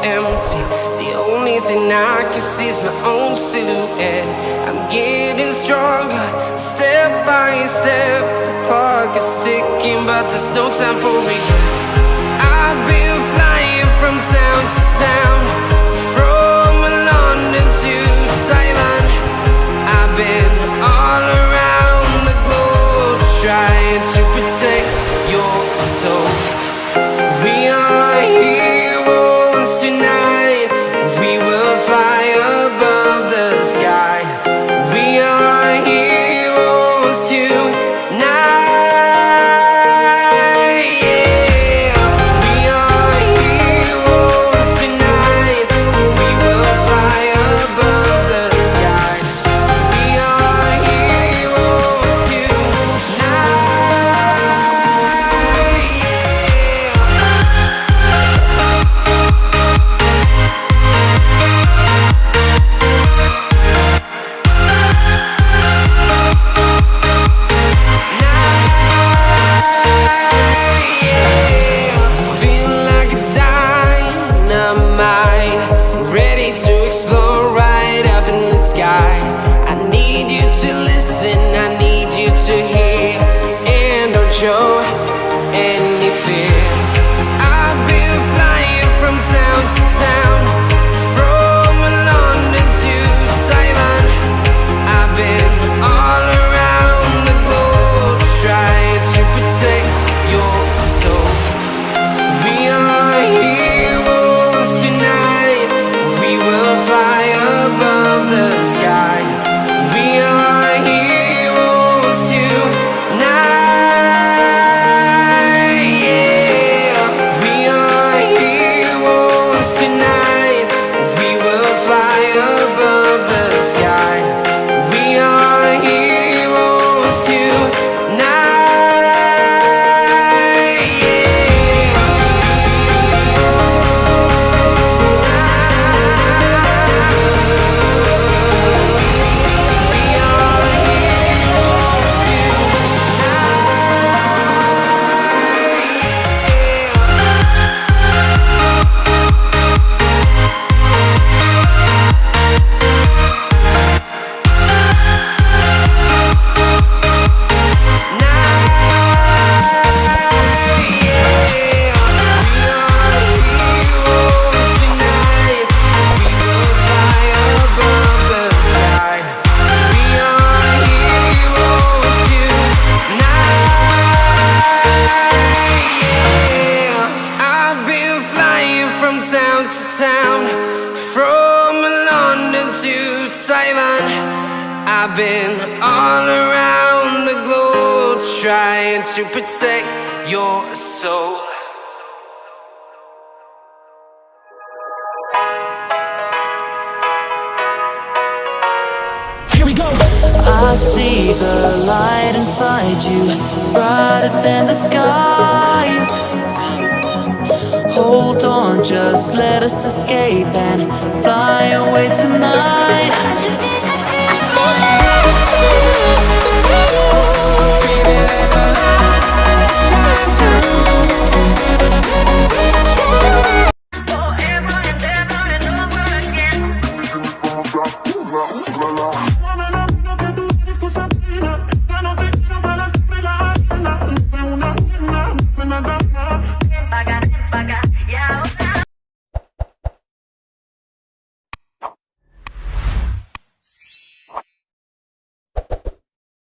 empty. The only thing I can see is my own silhouette. I'm getting stronger, step by step. The clock is ticking, but there's no time for regrets. I've been flying from town to town, from London to Taiwan. I've been all around the globe, trying to protect your soul. We are heroes tonight. We will fly above the sky. We are heroes tonight. Show any fear. I've been flying from town to town, from London to Taiwan. I've been all around the globe, trying to protect your soul. We are heroes tonight. We will fly above the sky. We are heroes tonight. Town to town, from London to Taiwan. I've been all around the globe, trying to protect your soul. Here we go. I see the light inside you, brighter than the skies. Hold on, just let us escape and fly away tonight.